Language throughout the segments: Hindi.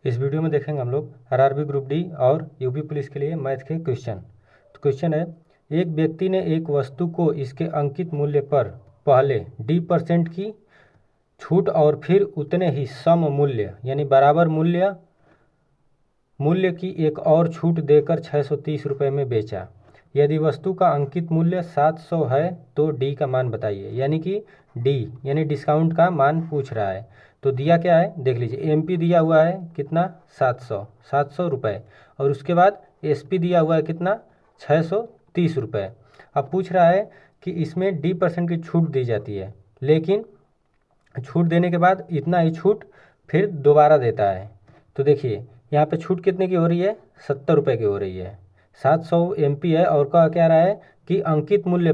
इस वीडियो में देखेंगे हम लोग आरआरबी ग्रुप डी और यूपी पुलिस के लिए मैथ के क्वेश्चन। तो क्वेश्चन है, एक व्यक्ति ने एक वस्तु को इसके अंकित मूल्य पर पहले D% की छूट और फिर उतने ही सम मूल्य यानी बराबर मूल्य की एक और छूट देकर 630 रुपये में बेचा। यदि वस्तु का अंकित मूल्य 700 है तो डी का मान बताइए। यानी कि डी यानी डिस्काउंट का मान पूछ रहा है। तो दिया क्या है देख लीजिए, एमपी दिया हुआ है कितना 700 रुपये, और उसके बाद एसपी दिया हुआ है कितना 630 रुपये। अब पूछ रहा है कि इसमें D% की छूट दी जाती है, लेकिन छूट देने के बाद इतना ही छूट फिर दोबारा देता है। तो देखिए यहाँ पे छूट कितने की हो रही है, 70 रुपये की हो रही है। 700 एमपी है और क्या रहा है कि अंकित मूल्य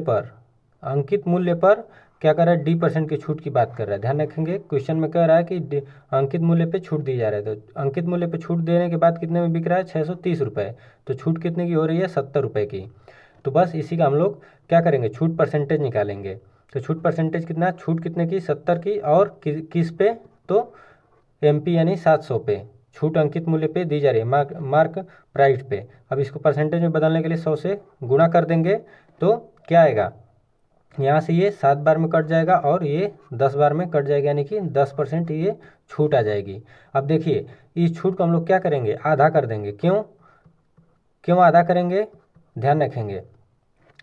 पर क्या कर रहा है, D% की छूट की बात कर रहा है। ध्यान रखेंगे क्वेश्चन में कह रहा है कि अंकित मूल्य पे छूट दी जा रहा है। तो अंकित मूल्य पे छूट देने के बाद कितने में बिक रहा है, 630 रुपये। तो छूट कितने की हो रही है, 70 रुपये की। तो बस इसी का हम लोग क्या करेंगे, छूट परसेंटेज निकालेंगे। तो छूट परसेंटेज कितना, छूट कितने की 70 की, और किस पे, तो एमपी यानी 700 पे छूट अंकित मूल्य पे दी जा रही है, मार्क प्राइस पे। अब इसको परसेंटेज में बदलने के लिए 100 से गुणा कर देंगे तो क्या आएगा, यहाँ से ये 7 बार में कट जाएगा और ये 10 बार में कट जाएगा, यानी कि 10% ये छूट आ जाएगी। अब देखिए इस छूट को हम लोग क्या करेंगे, आधा कर देंगे। क्यों आधा करेंगे, ध्यान रखेंगे।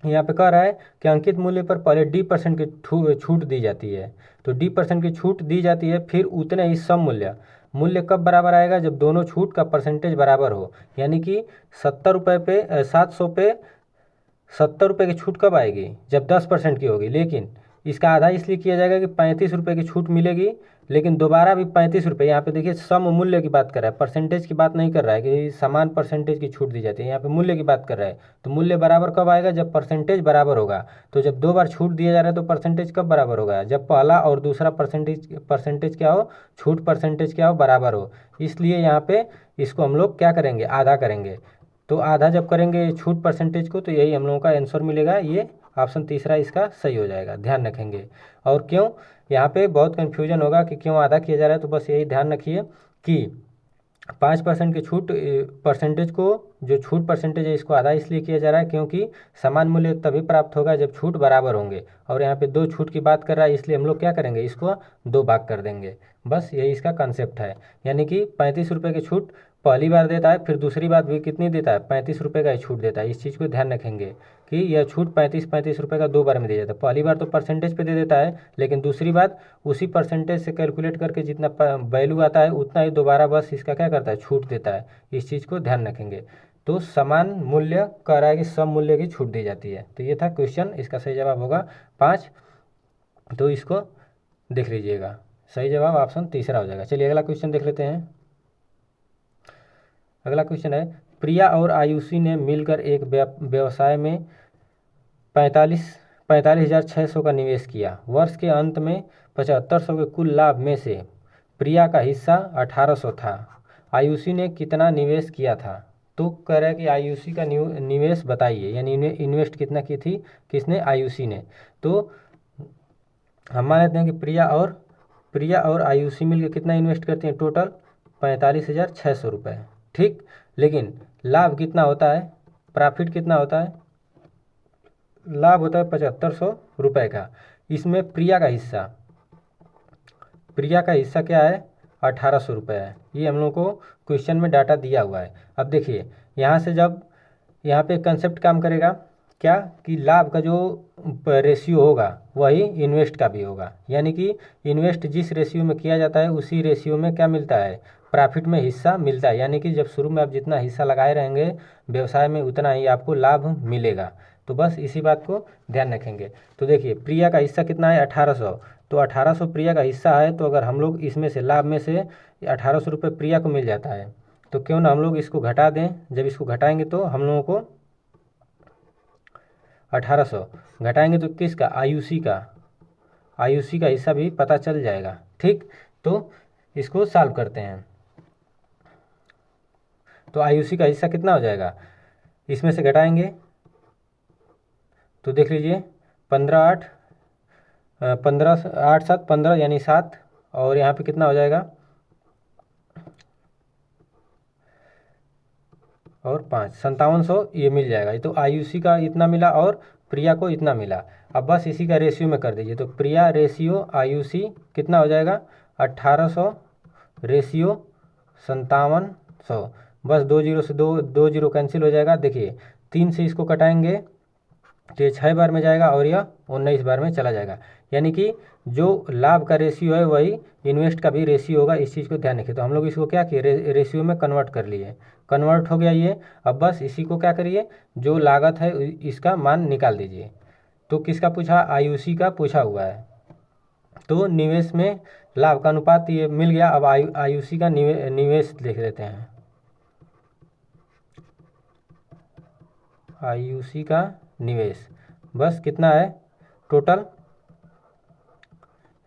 यहाँ पे कह रहा है कि अंकित मूल्य पर पहले D% की छूट दी जाती है। तो D% की छूट दी जाती है, फिर उतने ही सम मूल्य कब बराबर आएगा, जब दोनों छूट का परसेंटेज बराबर हो। यानी कि 70 रुपये पे 700 पे 70 रुपये की छूट कब आएगी, जब 10% की होगी। लेकिन इसका आधा इसलिए किया जाएगा कि 35 रुपये की छूट मिलेगी, लेकिन दोबारा भी 35 रुपये। यहाँ पे देखिए सम मूल्य की बात कर रहा है, परसेंटेज की बात नहीं कर रहा है कि समान परसेंटेज की छूट दी जाती है। यहाँ पे मूल्य की बात कर रहा है। तो मूल्य बराबर कब आएगा, जब परसेंटेज बराबर होगा। तो जब 2 बार छूट दिया जा रहा है तो परसेंटेज कब बराबर होगा, जब पहला और दूसरा परसेंटेज क्या हो, छूट परसेंटेज क्या हो, बराबर हो। इसलिए यहाँ पे इसको हम लोग क्या करेंगे, आधा करेंगे। तो आधा जब करेंगे छूट परसेंटेज को, तो यही हम लोगों का आंसर मिलेगा। ये ऑप्शन तीसरा इसका सही हो जाएगा, ध्यान रखेंगे। और क्यों, यहाँ पे बहुत कन्फ्यूजन होगा कि क्यों आधा किया जा रहा है। तो बस यही ध्यान रखिए कि 5% की छूट परसेंटेज को, जो छूट परसेंटेज है, इसको आधा इसलिए किया जा रहा है क्योंकि समान मूल्य तभी प्राप्त होगा जब छूट बराबर होंगे। और यहाँ पे 2 छूट की बात कर रहा है, इसलिए हम लोग क्या करेंगे, इसको 2 भाग कर देंगे। बस यही इसका कंसेप्ट है। यानी कि 35 रुपये की छूट पहली बार देता है, फिर दूसरी बार भी कितनी देता है, 35 रुपये का ही छूट देता है। इस चीज़ को ध्यान रखेंगे कि यह छूट 35 रुपये का 2 बार में दिया जाता है। पहली बार तो परसेंटेज पे दे देता है, लेकिन दूसरी बार उसी परसेंटेज से कैलकुलेट करके जितना वैल्यू आता है उतना ही दोबारा बस इसका क्या करता है, छूट देता है। इस चीज़ को ध्यान रखेंगे। तो समान मूल्य कह रहा है कि सम मूल्य की छूट दी जाती है। तो ये था क्वेश्चन, इसका सही जवाब होगा 5। तो इसको देख लीजिएगा, सही जवाब ऑप्शन तीसरा हो जाएगा। चलिए अगला क्वेश्चन देख लेते हैं। अगला क्वेश्चन है, प्रिया और आयुषी ने मिलकर एक व्यवसाय में 45,600 का निवेश किया। वर्ष के अंत में 7500 के कुल लाभ में से प्रिया का हिस्सा 1800 था। आयुषी ने कितना निवेश किया था। तो कह रहा है कि आयुषी का निवेश बताइए, यानी इन्वेस्ट कितना की थी, किसने, आयुषी ने। तो हम मान लेते हैं कि प्रिया और आयुषी मिलकर कितना इन्वेस्ट करती हैं, टोटल 45,600 रुपये। ठीक, लेकिन लाभ कितना होता है, प्रॉफिट कितना होता है, लाभ होता है 7500 रुपये का। इसमें प्रिया का हिस्सा क्या है, 1800 रुपये है। ये हम लोग को क्वेश्चन में डाटा दिया हुआ है। अब देखिए यहाँ से जब यहाँ पे कंसेप्ट काम करेगा क्या, कि लाभ का जो रेशियो होगा वही इन्वेस्ट का भी होगा। यानी कि इन्वेस्ट जिस रेशियो में किया जाता है उसी रेशियो में क्या मिलता है, प्रॉफिट में हिस्सा मिलता है। यानी कि जब शुरू में आप जितना हिस्सा लगाए रहेंगे व्यवसाय में उतना ही आपको लाभ मिलेगा। तो बस इसी बात को ध्यान रखेंगे। तो देखिए प्रिया का हिस्सा कितना है, 1800। तो 1800 प्रिया का हिस्सा है, तो अगर हम लोग इसमें से लाभ में से 1800 रुपये प्रिया को मिल जाता है, तो क्यों ना हम लोग इसको घटा दें। जब इसको घटाएंगे तो हम लोगों को 1800 घटाएंगे तो किसका, आयुषी का हिस्सा भी पता चल जाएगा। ठीक, तो इसको सॉल्व करते हैं। तो आयुषी का हिस्सा कितना हो जाएगा, इसमें से घटाएंगे तो देख लीजिए 15 8 7 15 यानी 7, और यहाँ पे कितना हो जाएगा और 5 5700 ये मिल जाएगा। ये तो आयुषी का इतना मिला और प्रिया को इतना मिला। अब बस इसी का रेशियो में कर दीजिए, तो प्रिया रेशियो आयुषी कितना हो जाएगा 1800 रेशियो 5700। बस 2 जीरो से 2 जीरो कैंसिल हो जाएगा। देखिए 3 से इसको कटाएंगे तो ये 6 बार में जाएगा और यह 19 बार में चला जाएगा। यानी कि जो लाभ का रेशियो है वही इन्वेस्ट का भी रेशियो होगा, इस चीज़ को ध्यान रखिए। तो हम लोग इसको क्या किए, रेशियो में कन्वर्ट कर लिए, कन्वर्ट हो गया ये। अब बस इसी को क्या करिए, जो लागत है इसका मान निकाल दीजिए। तो किसका पूछा, आयुषी का पूछा हुआ है। तो निवेश में लाभ का अनुपात ये मिल गया। अब आयुषी का निवेश देख लेते हैं। आयुषी का निवेश बस कितना है टोटल,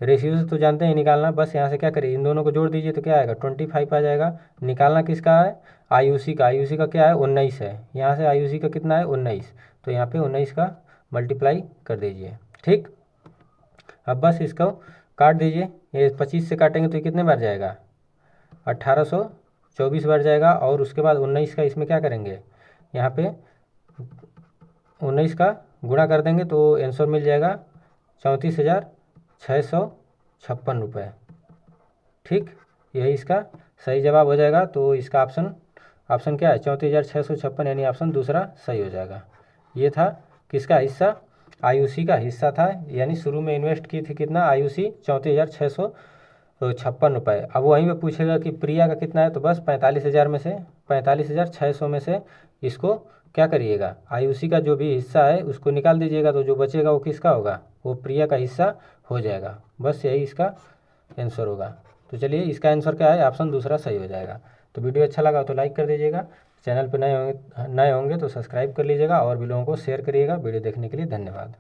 रेशियो से तो जानते हैं निकालना। बस यहाँ से क्या करिए, इन दोनों को जोड़ दीजिए तो क्या आएगा 25 आ जाएगा। निकालना किसका है, आयुषी का। आयुषी का क्या है 19 है। यहाँ से आयुषी का कितना है 19, तो यहाँ पे 19 का मल्टीप्लाई कर दीजिए। ठीक, अब बस इसको काट दीजिए। ये 25 से काटेंगे तो ये कितने बार जाएगा 1824 बार जाएगा। और उसके बाद 19 का इसमें क्या करेंगे, यहाँ पे 19 का गुणा कर देंगे तो आंसर मिल जाएगा 34,656 रुपये। ठीक, यही इसका सही जवाब हो जाएगा। तो इसका ऑप्शन क्या है 34,656, यानी ऑप्शन दूसरा सही हो जाएगा। ये था किसका हिस्सा, आयुषी का हिस्सा था। यानी शुरू में इन्वेस्ट की थी कितना आयुषी 34,656 रुपये। अब वहीं पे पूछेगा कि प्रिया का कितना है, तो बस 45,000 में से 45,600 में से इसको क्या करिएगा, आयुषी का जो भी हिस्सा है उसको निकाल दीजिएगा। तो जो बचेगा वो किसका होगा, वो प्रिया का हिस्सा हो जाएगा। बस यही इसका आंसर होगा। तो चलिए इसका आंसर क्या है, ऑप्शन दूसरा सही हो जाएगा। तो वीडियो अच्छा लगा तो लाइक कर दीजिएगा, चैनल पर नए होंगे तो सब्सक्राइब कर लीजिएगा और भी लोगों को शेयर करिएगा। वीडियो देखने के लिए धन्यवाद।